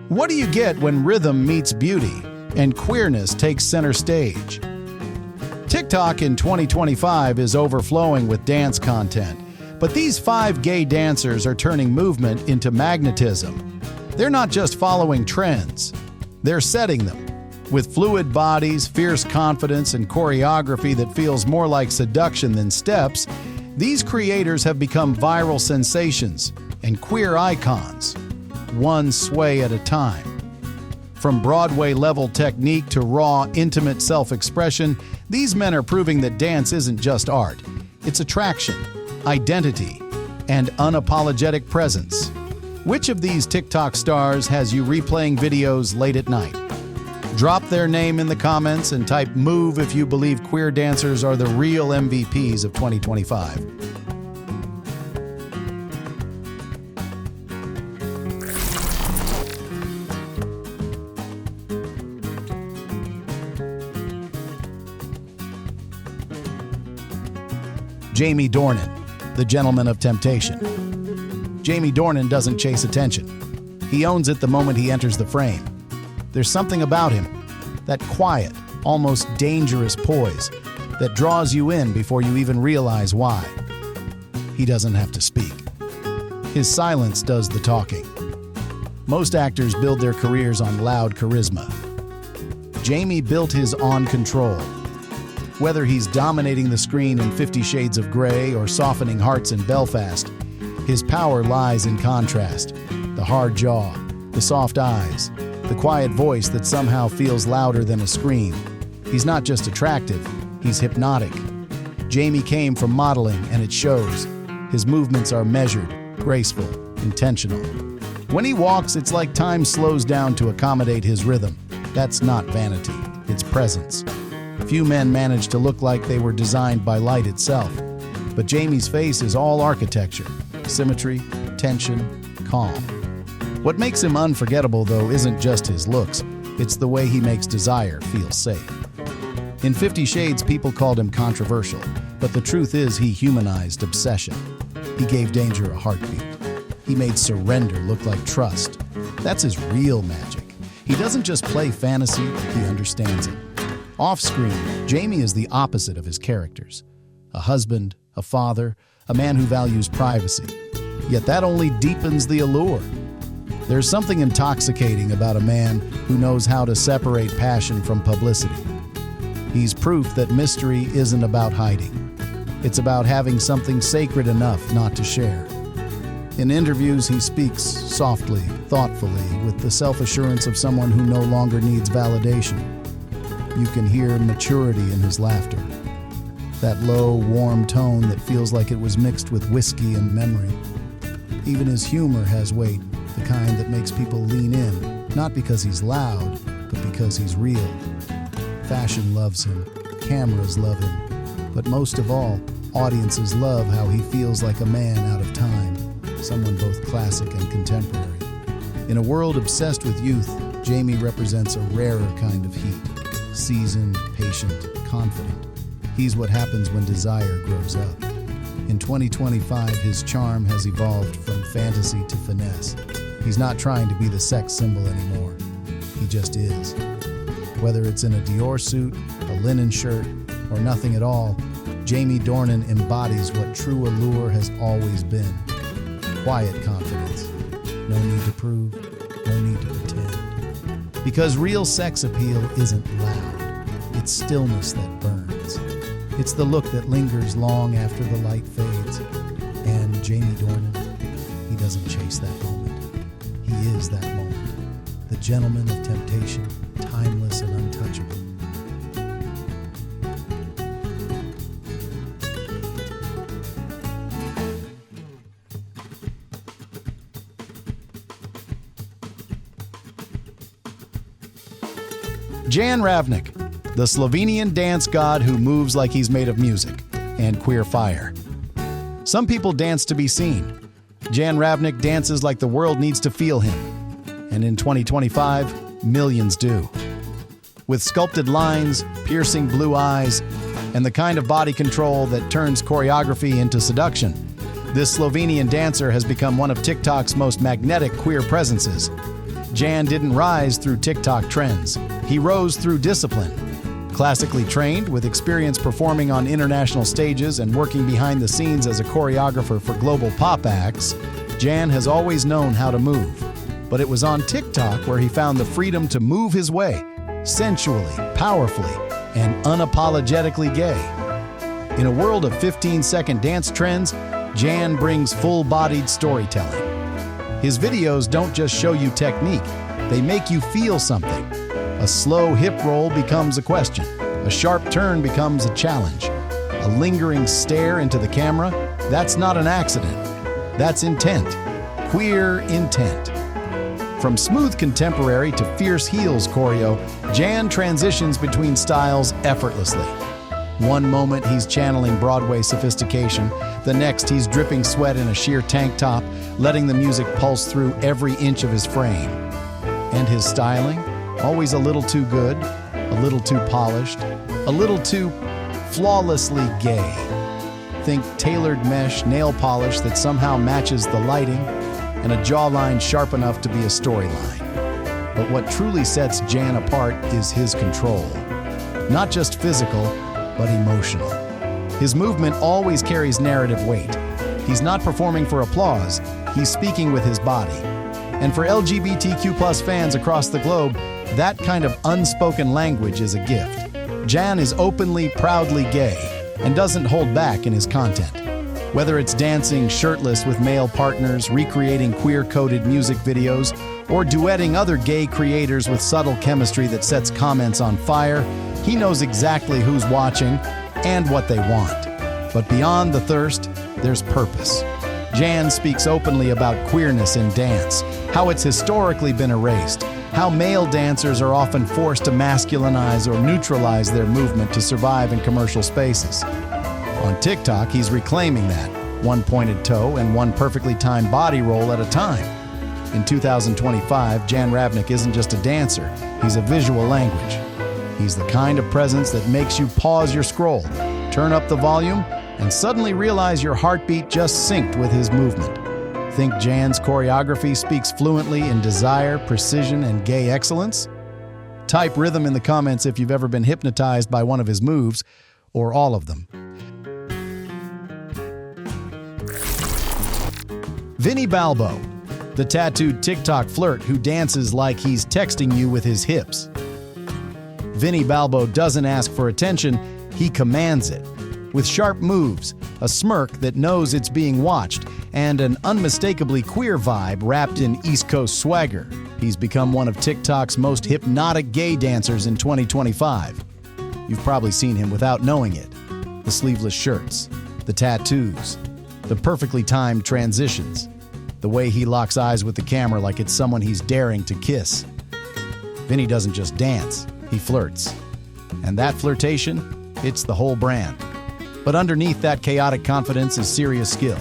What do you get when rhythm meets beauty and queerness takes center stage? TikTok in 2025 is overflowing with dance content, but these 5 gay dancers are turning movement into magnetism. They're not just following trends, they're setting them. With fluid bodies, fierce confidence, and choreography that feels more like seduction than steps, these creators have become viral sensations and queer icons, one sway at a time. From Broadway-level technique to raw, intimate self-expression, these men are proving that dance isn't just art. It's attraction, identity, and unapologetic presence. Which of these TikTok stars has you replaying videos late at night? Drop their name in the comments and type MOVE if you believe queer dancers are the real MVPs of 2025. Jamie Dornan, the gentleman of temptation. Jamie Dornan doesn't chase attention. He owns it the moment he enters the frame. There's something about him, that quiet, almost dangerous poise, that draws you in before you even realize why. He doesn't have to speak. His silence does the talking. Most actors build their careers on loud charisma. Jamie built his on control. Whether he's dominating the screen in 50 Shades of Grey or softening hearts in Belfast, his power lies in contrast. The hard jaw, the soft eyes, the quiet voice that somehow feels louder than a scream. He's not just attractive, he's hypnotic. Jamie came from modeling, and it shows. His movements are measured, graceful, intentional. When he walks, it's like time slows down to accommodate his rhythm. That's not vanity, it's presence. Few men manage to look like they were designed by light itself. But Jamie's face is all architecture, symmetry, tension, calm. What makes him unforgettable, though, isn't just his looks. It's the way he makes desire feel safe. In 50 Shades, people called him controversial, but the truth is he humanized obsession. He gave danger a heartbeat. He made surrender look like trust. That's his real magic. He doesn't just play fantasy, he understands it. Off-screen, Jamie is the opposite of his characters. A husband, a father, a man who values privacy. Yet that only deepens the allure. There's something intoxicating about a man who knows how to separate passion from publicity. He's proof that mystery isn't about hiding. It's about having something sacred enough not to share. In interviews, he speaks softly, thoughtfully, with the self-assurance of someone who no longer needs validation. You can hear maturity in his laughter. That low, warm tone that feels like it was mixed with whiskey and memory. Even his humor has weight, the kind that makes people lean in, not because he's loud, but because he's real. Fashion loves him, cameras love him, but most of all, audiences love how he feels like a man out of time, someone both classic and contemporary. In a world obsessed with youth, Jamie represents a rarer kind of heat, seasoned, patient, confident. He's what happens when desire grows up. In 2025, his charm has evolved from fantasy to finesse. He's not trying to be the sex symbol anymore. He just is. Whether it's in a Dior suit, a linen shirt, or nothing at all, Jamie Dornan embodies what true allure has always been. Quiet confidence. No need to prove, no need to pretend. Because real sex appeal isn't loud. It's stillness that burns. It's the look that lingers long after the light fades. And Jamie Dornan, he doesn't chase that moment. He is that moment. The gentleman of temptation, timeless and untouchable. Jan Ravnik, the Slovenian dance god who moves like he's made of music and queer fire. Some people dance to be seen. Jan Ravnik dances like the world needs to feel him. And in 2025, millions do. With sculpted lines, piercing blue eyes, and the kind of body control that turns choreography into seduction, this Slovenian dancer has become one of TikTok's most magnetic queer presences. Jan didn't rise through TikTok trends. He rose through discipline. Classically trained, with experience performing on international stages and working behind the scenes as a choreographer for global pop acts, Jan has always known how to move. But it was on TikTok where he found the freedom to move his way, sensually, powerfully, and unapologetically gay. In a world of 15-second dance trends, Jan brings full-bodied storytelling. His videos don't just show you technique, they make you feel something. A slow hip roll becomes a question. A sharp turn becomes a challenge. A lingering stare into the camera, that's not an accident. That's intent. Queer intent. From smooth contemporary to fierce heels choreo, Jan transitions between styles effortlessly. One moment he's channeling Broadway sophistication, the next he's dripping sweat in a sheer tank top, letting the music pulse through every inch of his frame. And his styling? Always a little too good, a little too polished, a little too flawlessly gay. Think tailored mesh nail polish that somehow matches the lighting, and a jawline sharp enough to be a storyline. But what truly sets Jan apart is his control. Not just physical, but emotional. His movement always carries narrative weight. He's not performing for applause, he's speaking with his body. And for LGBTQ+ fans across the globe, that kind of unspoken language is a gift. Jan is openly, proudly gay, and doesn't hold back in his content. Whether it's dancing shirtless with male partners, recreating queer-coded music videos, or duetting other gay creators with subtle chemistry that sets comments on fire, he knows exactly who's watching and what they want. But beyond the thirst, there's purpose. Jan speaks openly about queerness in dance, how it's historically been erased, how male dancers are often forced to masculinize or neutralize their movement to survive in commercial spaces. On TikTok, he's reclaiming that, one pointed toe and one perfectly timed body roll at a time. In 2025, Jan Ravnik isn't just a dancer, he's a visual language. He's the kind of presence that makes you pause your scroll, turn up the volume, and suddenly realize your heartbeat just synced with his movement. Think Jan's choreography speaks fluently in desire, precision, and gay excellence? Type rhythm in the comments if you've ever been hypnotized by one of his moves, or all of them. Vinnie Balbo, the tattooed TikTok flirt who dances like he's texting you with his hips. Vinnie Balbo doesn't ask for attention, he commands it. With sharp moves, a smirk that knows it's being watched, and an unmistakably queer vibe wrapped in East Coast swagger, he's become one of TikTok's most hypnotic gay dancers in 2025. You've probably seen him without knowing it. The sleeveless shirts, the tattoos, the perfectly timed transitions, the way he locks eyes with the camera like it's someone he's daring to kiss. Vinnie doesn't just dance, he flirts. And that flirtation, it's the whole brand. But underneath that chaotic confidence is serious skill.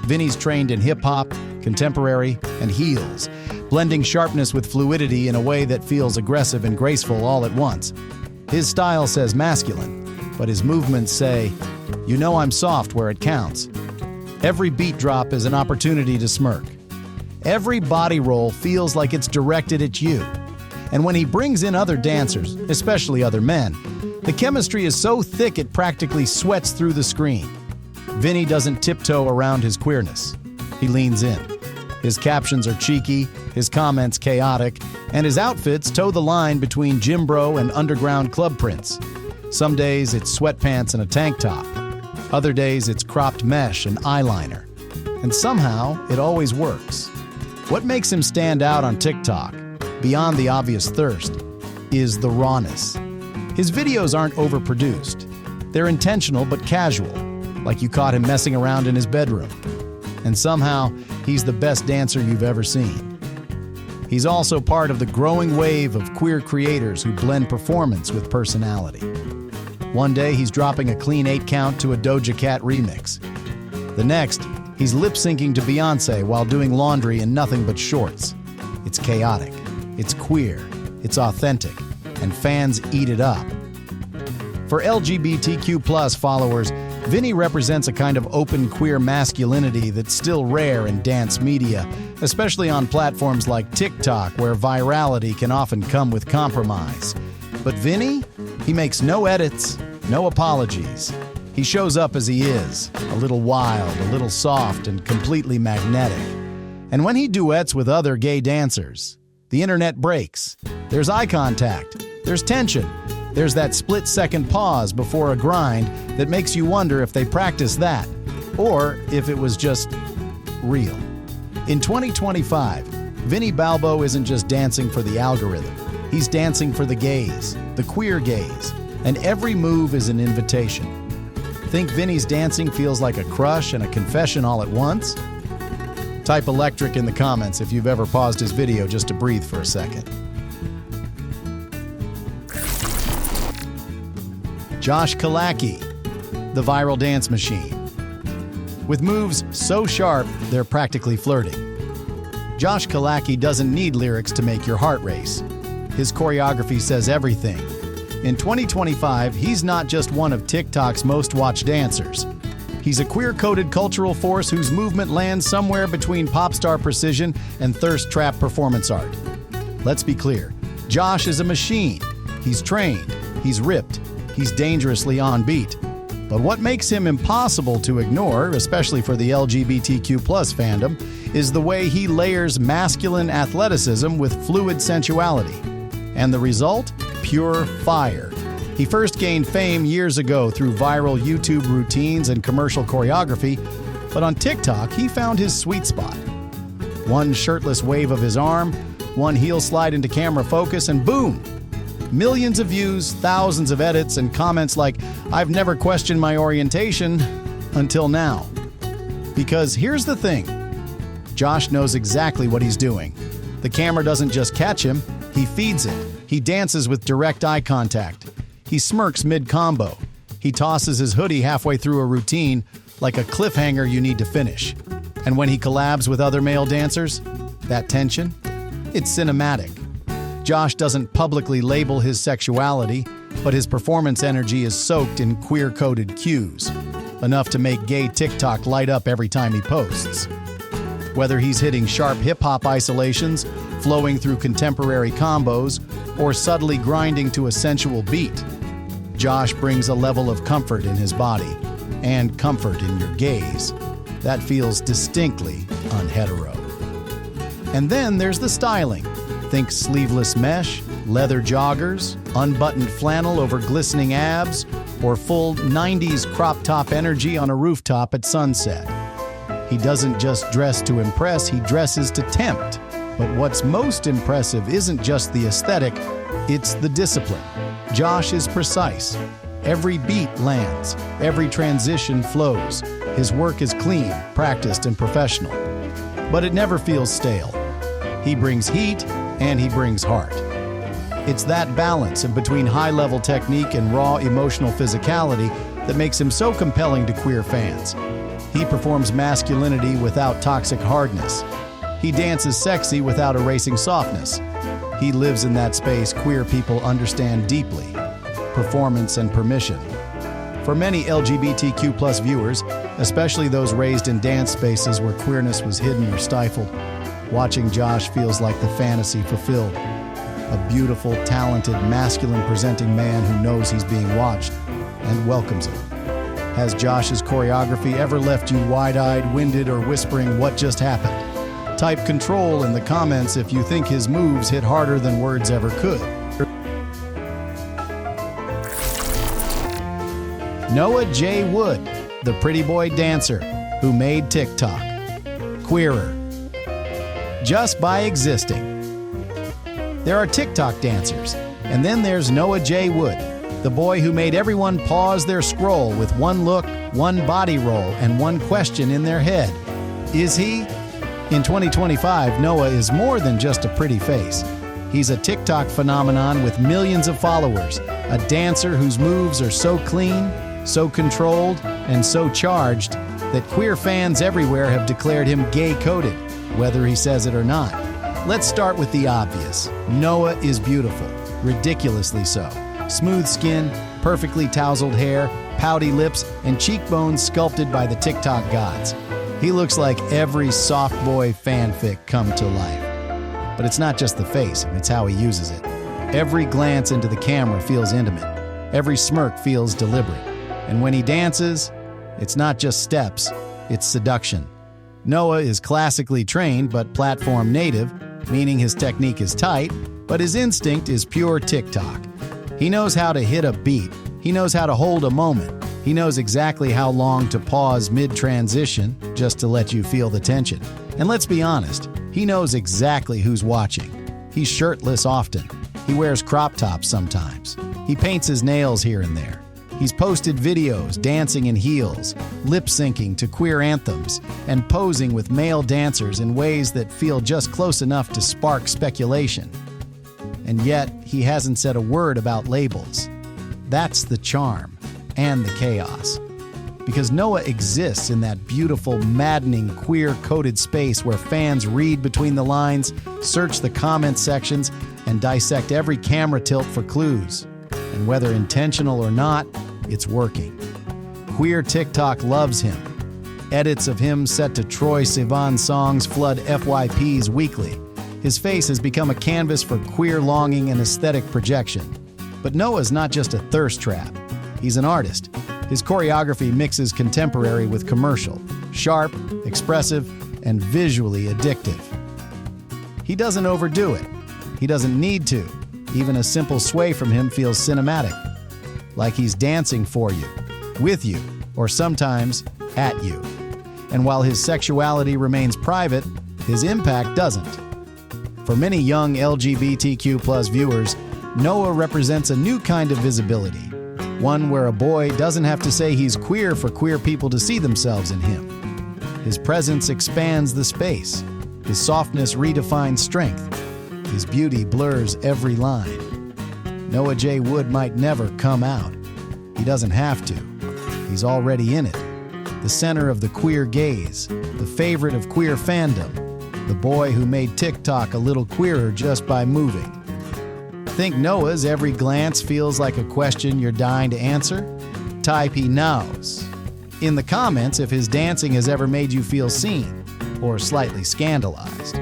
Vinnie's trained in hip-hop, contemporary, and heels, blending sharpness with fluidity in a way that feels aggressive and graceful all at once. His style says masculine, but his movements say, "You know I'm soft where it counts." Every beat drop is an opportunity to smirk. Every body roll feels like it's directed at you. And when he brings in other dancers, especially other men, the chemistry is so thick it practically sweats through the screen. Vinnie doesn't tiptoe around his queerness. He leans in. His captions are cheeky, his comments chaotic, and his outfits toe the line between gym bro and underground club prince. Some days it's sweatpants and a tank top. Other days it's cropped mesh and eyeliner. And somehow it always works. What makes him stand out on TikTok, beyond the obvious thirst, is the rawness. His videos aren't overproduced. They're intentional but casual, like you caught him messing around in his bedroom. And somehow, he's the best dancer you've ever seen. He's also part of the growing wave of queer creators who blend performance with personality. One day, he's dropping a clean 8 count to a Doja Cat remix. The next, he's lip-syncing to Beyoncé while doing laundry in nothing but shorts. It's chaotic, it's queer, it's authentic, and fans eat it up. For LGBTQ+ followers, Vinnie represents a kind of open queer masculinity that's still rare in dance media, especially on platforms like TikTok, where virality can often come with compromise. But Vinnie, he makes no edits, no apologies. He shows up as he is, a little wild, a little soft, and completely magnetic. And when he duets with other gay dancers, the internet breaks. There's eye contact, there's tension, there's that split-second pause before a grind that makes you wonder if they practiced that, or if it was just real. In 2025, Vinnie Balbo isn't just dancing for the algorithm. He's dancing for the gays, the queer gays, and every move is an invitation. Think Vinnie's dancing feels like a crush and a confession all at once? Type electric in the comments if you've ever paused his video just to breathe for a second. Josh Kaki, the viral dance machine. With moves so sharp, they're practically flirting. Josh Kaki doesn't need lyrics to make your heart race. His choreography says everything. In 2025, he's not just one of TikTok's most watched dancers. He's a queer-coded cultural force whose movement lands somewhere between pop star precision and thirst trap performance art. Let's be clear, Josh is a machine. He's trained, he's ripped, he's dangerously on beat. But what makes him impossible to ignore, especially for the LGBTQ+ fandom, is the way he layers masculine athleticism with fluid sensuality. And the result? Pure fire. He first gained fame years ago through viral YouTube routines and commercial choreography, but on TikTok he found his sweet spot. One shirtless wave of his arm, one heel slide into camera focus, and boom! Millions of views, thousands of edits, and comments like, "I've never questioned my orientation until now." Because here's the thing, Josh knows exactly what he's doing. The camera doesn't just catch him, he feeds it. He dances with direct eye contact. He smirks mid-combo. He tosses his hoodie halfway through a routine like a cliffhanger you need to finish. And when he collabs with other male dancers, that tension, it's cinematic. Josh doesn't publicly label his sexuality, but his performance energy is soaked in queer-coded cues, enough to make gay TikTok light up every time he posts. Whether he's hitting sharp hip-hop isolations, flowing through contemporary combos, or subtly grinding to a sensual beat, Josh brings a level of comfort in his body, and comfort in your gaze, that feels distinctly unhetero. And then there's the styling. Think sleeveless mesh, leather joggers, unbuttoned flannel over glistening abs, or full 90s crop top energy on a rooftop at sunset. He doesn't just dress to impress, he dresses to tempt. But what's most impressive isn't just the aesthetic, it's the discipline. Josh is precise. Every beat lands, every transition flows. His work is clean, practiced, and professional. But it never feels stale. He brings heat, and he brings heart. It's that balance in between high-level technique and raw emotional physicality that makes him so compelling to queer fans. He performs masculinity without toxic hardness. He dances sexy without erasing softness. He lives in that space queer people understand deeply: performance and permission. For many LGBTQ+ viewers, especially those raised in dance spaces where queerness was hidden or stifled, watching Josh feels like the fantasy fulfilled. A beautiful, talented, masculine-presenting man who knows he's being watched and welcomes it. Has Josh's choreography ever left you wide-eyed, winded, or whispering, "What just happened?" Type control in the comments if you think his moves hit harder than words ever could. Noah J. Wood, the pretty boy dancer who made TikTok queerer just by existing. There are TikTok dancers, and then there's Noah J. Wood, the boy who made everyone pause their scroll with one look, one body roll, and one question in their head. Is he? In 2025, Noah is more than just a pretty face. He's a TikTok phenomenon with millions of followers, a dancer whose moves are so clean, so controlled, and so charged that queer fans everywhere have declared him gay-coded, whether he says it or not. Let's start with the obvious. Noah is beautiful, ridiculously so. Smooth skin, perfectly tousled hair, pouty lips, and cheekbones sculpted by the TikTok gods. He looks like every soft boy fanfic come to life. But it's not just the face, it's how he uses it. Every glance into the camera feels intimate. Every smirk feels deliberate. And when he dances, it's not just steps, it's seduction. Noah is classically trained but platform native, meaning his technique is tight, but his instinct is pure TikTok. He knows how to hit a beat. He knows how to hold a moment. He knows exactly how long to pause mid-transition just to let you feel the tension. And let's be honest, he knows exactly who's watching. He's shirtless often. He wears crop tops sometimes. He paints his nails here and there. He's posted videos dancing in heels, lip-syncing to queer anthems, and posing with male dancers in ways that feel just close enough to spark speculation. And yet, he hasn't said a word about labels. That's the charm and the chaos. Because Noah exists in that beautiful, maddening, queer-coded space where fans read between the lines, search the comment sections, and dissect every camera tilt for clues. And whether intentional or not, it's working. Queer TikTok loves him. Edits of him set to Troye Sivan songs flood FYPs weekly. His face has become a canvas for queer longing and aesthetic projection. But Noah's not just a thirst trap. He's an artist. His choreography mixes contemporary with commercial, sharp, expressive, and visually addictive. He doesn't overdo it. He doesn't need to. Even a simple sway from him feels cinematic, like he's dancing for you, with you, or sometimes at you. And while his sexuality remains private, his impact doesn't. For many young LGBTQ+ viewers, Noah represents a new kind of visibility, one where a boy doesn't have to say he's queer for queer people to see themselves in him. His presence expands the space. His softness redefines strength. His beauty blurs every line. Noah J. Wood might never come out. He doesn't have to. He's already in it. The center of the queer gaze, the favorite of queer fandom, the boy who made TikTok a little queerer just by moving. Think Noah's every glance feels like a question you're dying to answer? Type he knows in the comments if his dancing has ever made you feel seen or slightly scandalized.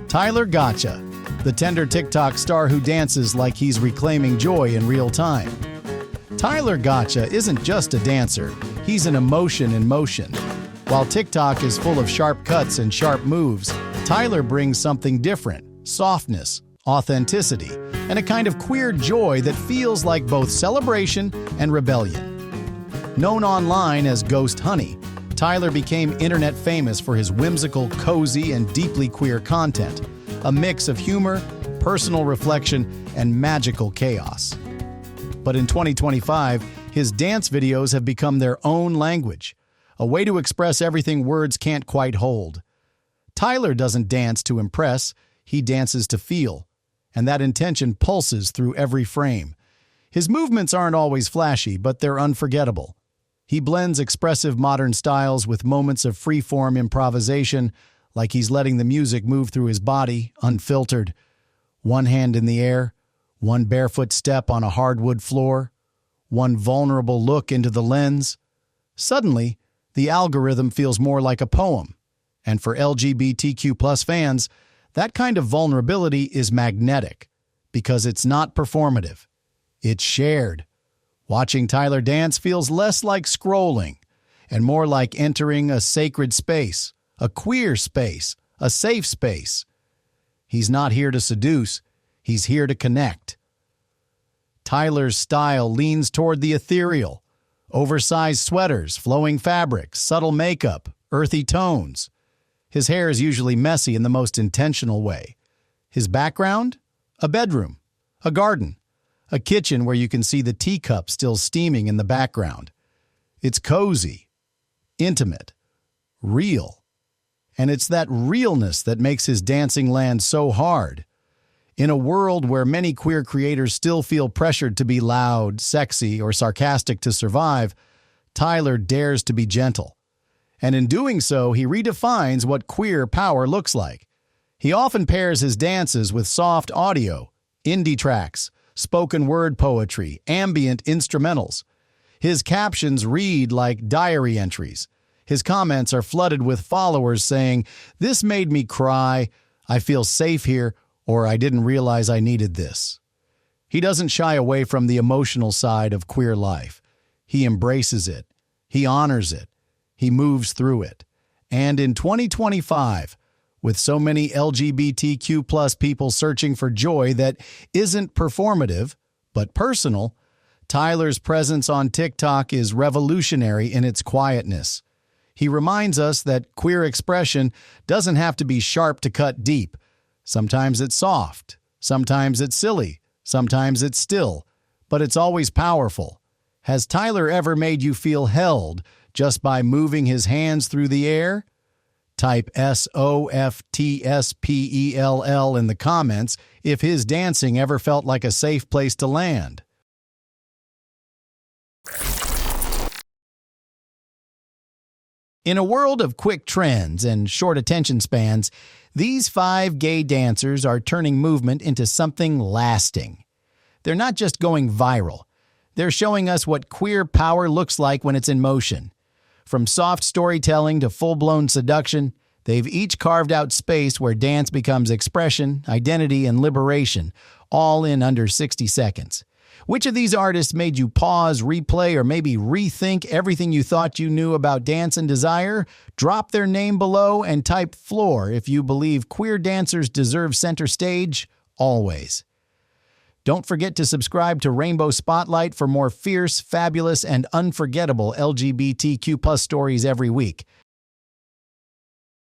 Tyler Gotcha, the tender TikTok star who dances like he's reclaiming joy in real time. Tyler Gotcha isn't just a dancer, he's an emotion in motion. While TikTok is full of sharp cuts and sharp moves, Tyler brings something different: softness, authenticity, and a kind of queer joy that feels like both celebration and rebellion. Known online as Ghost Honey, Tyler became internet famous for his whimsical, cozy, and deeply queer content, a mix of humor, personal reflection, and magical chaos. But in 2025, his dance videos have become their own language, a way to express everything words can't quite hold. Tyler doesn't dance to impress, he dances to feel, and that intention pulses through every frame. His movements aren't always flashy, but they're unforgettable. He blends expressive modern styles with moments of free-form improvisation, like he's letting the music move through his body, unfiltered. One hand in the air, one barefoot step on a hardwood floor, one vulnerable look into the lens. Suddenly, the algorithm feels more like a poem. And for LGBTQ+ fans, that kind of vulnerability is magnetic, because it's not performative. It's shared. Watching Tyler dance feels less like scrolling and more like entering a sacred space, a queer space, a safe space. He's not here to seduce, he's here to connect. Tyler's style leans toward the ethereal. Oversized sweaters, flowing fabrics, subtle makeup, earthy tones. His hair is usually messy in the most intentional way. His background? A bedroom, a garden, a kitchen where you can see the teacup still steaming in the background. It's cozy, intimate, real. And it's that realness that makes his dancing land so hard. In a world where many queer creators still feel pressured to be loud, sexy, or sarcastic to survive, Tyler dares to be gentle. And in doing so, he redefines what queer power looks like. He often pairs his dances with soft audio, indie tracks, spoken word poetry, ambient instrumentals. His captions read like diary entries. His comments are flooded with followers saying, "This made me cry," "I feel safe here," or "I didn't realize I needed this." He doesn't shy away from the emotional side of queer life. He embraces it. He honors it. He moves through it. And in 2025, with so many LGBTQ plus people searching for joy that isn't performative, but personal, Tyler's presence on TikTok is revolutionary in its quietness. He reminds us that queer expression doesn't have to be sharp to cut deep. Sometimes it's soft. Sometimes it's silly. Sometimes it's still, but it's always powerful. Has Tyler ever made you feel held just by moving his hands through the air? Type SOFTSPELL in the comments if his dancing ever felt like a safe place to land. In a world of quick trends and short attention spans, these 5 gay dancers are turning movement into something lasting. They're not just going viral. They're showing us what queer power looks like when it's in motion. From soft storytelling to full-blown seduction, they've each carved out space where dance becomes expression, identity, and liberation, all in under 60 seconds. Which of these artists made you pause, replay, or maybe rethink everything you thought you knew about dance and desire? Drop their name below and type floor if you believe queer dancers deserve center stage, always. Don't forget to subscribe to Rainbow Spotlight for more fierce, fabulous, and unforgettable LGBTQ+ stories every week.